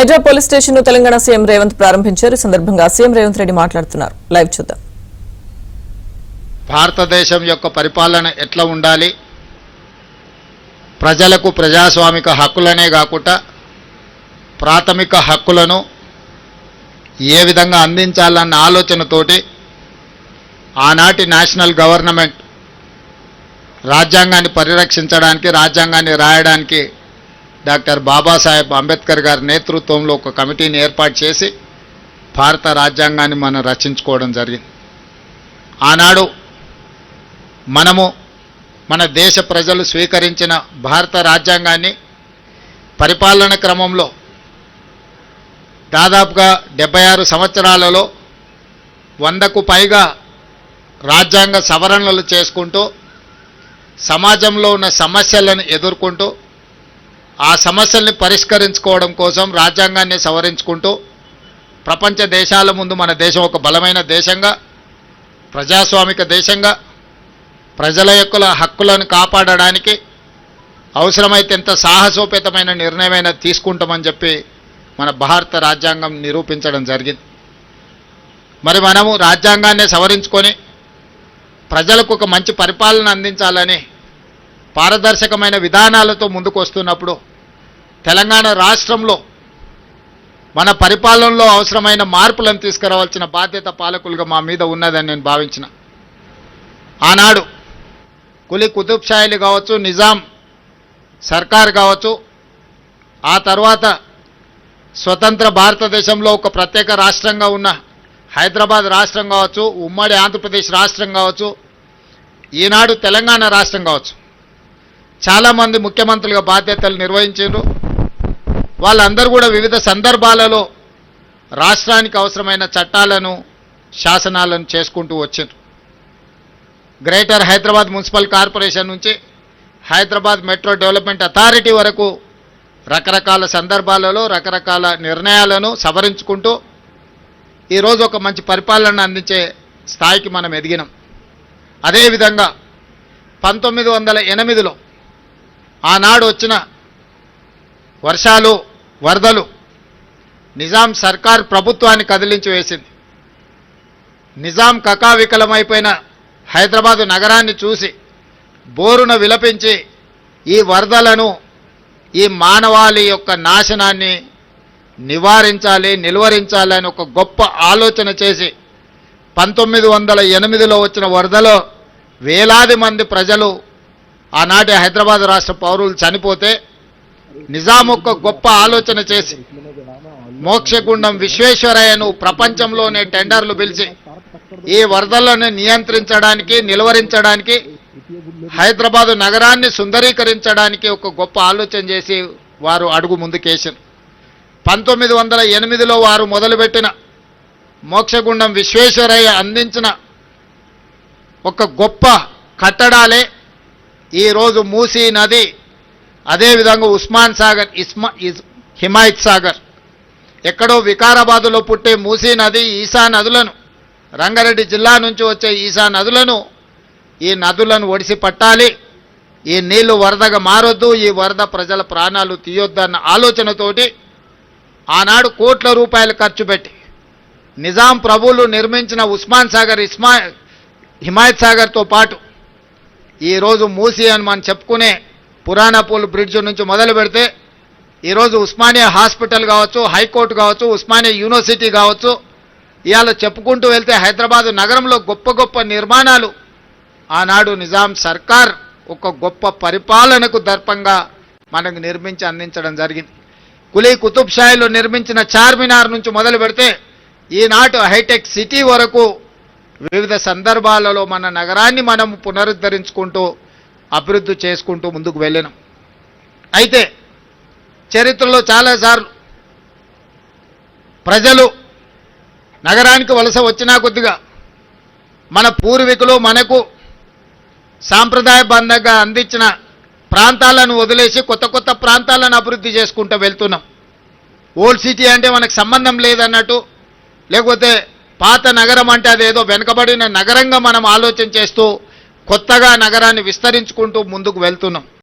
Hyderabad police station ను Telangana CM Revanth ప్రారంభించారు. ఈ సందర్భంగా సీఎం రేవంత్ రెడ్డి మాట్లాడుతున్నారు. లైవ్ చూద్దాం. భారతదేశం యొక్క పరిపాలన ఎట్లా ఉండాలి, ప్రజలకు ప్రజాస్వామిక హక్కులనే కాకుండా ప్రాథమిక హక్కులను ఏ విధంగా అందించాలన్న ఆలోచనతోటి ఆనాటి నేషనల్ గవర్నమెంట్ రాజ్యాంగాన్ని పరిరక్షించడానికి, రాజ్యాంగాన్ని రాయడానికి డాక్టర్ బాబాసాహెబ్ అంబేద్కర్ గారి నేతృత్వంలో ఒక కమిటీని ఏర్పాటు చేసి భారత రాజ్యాంగాన్ని మనం రచించుకోవడం జరిగింది. ఆనాడు మన దేశ ప్రజలు స్వీకరించిన భారత రాజ్యాంగాన్ని పరిపాలన క్రమంలో దాదాపుగా 76 సంవత్సరాలలో 100కు పైగా రాజ్యాంగ సవరణలు చేసుకుంటూ సమాజంలో ఉన్న సమస్యలను ఎదుర్కొంటూ ఆ సమస్యల్ని పరిష్కరించుకోవడం కోసం రాజ్యాంగాన్ని సవరించుకుంటూ ప్రపంచ దేశాల ముందు మన దేశం ఒక బలమైన దేశంగా, ప్రజాస్వామిక దేశంగా, ప్రజల యొక్క హక్కులను కాపాడడానికి అవసరమైతే ఎంత సాహసోపేతమైన నిర్ణయమైనా తీసుకుంటామని చెప్పి మన భారత రాజ్యాంగం నిరూపించడం జరిగింది. మరి మనము రాజ్యాంగాన్ని సవరించుకొని ప్రజలకు ఒక మంచి పరిపాలన అందించాలని పారదర్శకమైన విధానాలతో ముందుకు వస్తున్నప్పుడు తెలంగాణ రాష్ట్రంలో మన పరిపాలనలో అవసరమైన మార్పులను తీసుకురావాల్సిన బాధ్యత పాలకులుగా మా మీద ఉన్నదని నేను భావించిన. ఆనాడు కులీ కుతుబ్ షాయిలు కావచ్చు, నిజాం సర్కార్ కావచ్చు, ఆ తర్వాత స్వతంత్ర భారతదేశంలో ఒక ప్రత్యేక రాష్ట్రంగా ఉన్న హైదరాబాద్ రాష్ట్రం కావచ్చు, ఉమ్మడి ఆంధ్రప్రదేశ్ రాష్ట్రం కావచ్చు, ఈనాడు తెలంగాణ రాష్ట్రం కావచ్చు, చాలామంది ముఖ్యమంత్రులుగా బాధ్యతలు నిర్వహించారు. వాళ్ళందరూ కూడా వివిధ సందర్భాలలో రాష్ట్రానికి అవసరమైన చట్టాలను, శాసనాలను చేసుకుంటూ వచ్చారు. గ్రేటర్ హైదరాబాద్ మున్సిపల్ కార్పొరేషన్ నుంచి హైదరాబాద్ మెట్రో డెవలప్మెంట్ అథారిటీ వరకు రకరకాల సందర్భాలలో రకరకాల నిర్ణయాలను సవరించుకుంటూ ఈరోజు ఒక మంచి పరిపాలన అందించే స్థాయికి మనం ఎదిగినాం. అదేవిధంగా 1908లో ఆనాడు వచ్చిన వర్షాలు, వరదలు నిజాం సర్కార్ ప్రభుత్వాన్ని కదిలించి వేసింది. నిజాం కకావికలమైపోయిన హైదరాబాదు నగరాన్ని చూసి బోరున విలపించి ఈ వరదలను, ఈ మానవాళి యొక్క నాశనాన్ని నివారించాలి, నిలువరించాలి అని ఒక గొప్ప ఆలోచన చేసి 1908లో వచ్చిన వరదలో వేలాది మంది ప్రజలు, ఆనాటి హైదరాబాద్ రాష్ట్ర పౌరులు చనిపోతే నిజాం ఒక గొప్ప ఆలోచన చేసి మోక్షగుండం విశ్వేశ్వరయ్యను ప్రపంచంలోనే టెండర్లు పిలిచి ఈ వరదలను నియంత్రించడానికి, నిలువరించడానికి, హైదరాబాదు నగరాన్ని సుందరీకరించడానికి ఒక గొప్ప ఆలోచన చేసి వారు అడుగు ముందుకేశారు. 1908లో వారు మొదలుపెట్టిన మోక్షగుండం విశ్వేశ్వరయ్య అందించిన ఒక గొప్ప కట్టడాలే ఈరోజు మూసీ నది, అదేవిధంగా ఉస్మాన్ సాగర్, హిమాయత్ సాగర్. ఎక్కడో వికారాబాదులో పుట్టే మూసీ నది, ఈసా నదులను, రంగారెడ్డి జిల్లా నుంచి వచ్చే ఈసా నదులను, ఈ నదులను ఒడిసి పట్టాలి, ఈ నీళ్లు వరదగా మారొద్దు, ఈ వరద ప్రజల ప్రాణాలు తీయొద్దన్న ఆలోచనతోటి ఆనాడు కోట్ల రూపాయలు ఖర్చు పెట్టి నిజాం ప్రభువులు నిర్మించిన ఉస్మాన్ సాగర్, హిమాయత్ సాగర్తో పాటు ఈరోజు మూసీ అని మనం చెప్పుకునే పురాణాపూల్ బ్రిడ్జ్ నుంచి మొదలు పెడితే ఈరోజు ఉస్మానియా హాస్పిటల్ కావచ్చు, హైకోర్టు కావచ్చు, ఉస్మానియా యూనివర్సిటీ కావచ్చు, ఇవాళ చెప్పుకుంటూ వెళ్తే హైదరాబాదు నగరంలో గొప్ప గొప్ప నిర్మాణాలు ఆనాడు నిజాం సర్కార్ ఒక గొప్ప పరిపాలనకు దర్పంగా మనకు నిర్మించి అందించడం జరిగింది. కులీ కుతుబ్ షాయిలో నిర్మించిన చార్మినార్ నుంచి మొదలు పెడితే ఈనాటి హైటెక్ సిటీ వరకు వివిధ సందర్భాలలో మన నగరాన్ని మనం పునరుద్ధరించుకుంటూ అభివృద్ధి చేసుకుంటూ ముందుకు వెళ్ళినాం. అయితే చరిత్రలో చాలాసార్లు ప్రజలు నగరానికి వలస వచ్చినా కొద్దిగా మన పూర్వీకులు మనకు సాంప్రదాయబద్ధంగా అందించిన ప్రాంతాలను వదిలేసి కొత్త కొత్త ప్రాంతాలను అభివృద్ధి చేసుకుంటూ వెళ్తున్నాం. ఓల్డ్ సిటీ అంటే మనకు సంబంధం లేదన్నట్టు, లేకపోతే పాత నగరం అంటే అదేదో వెనుకబడిన నగరంగా మనం ఆలోచన చేస్తూ కొత్తగా నగరాన్ని విస్తరించుకుంటూ ముందుకు వెళ్తున్నాం.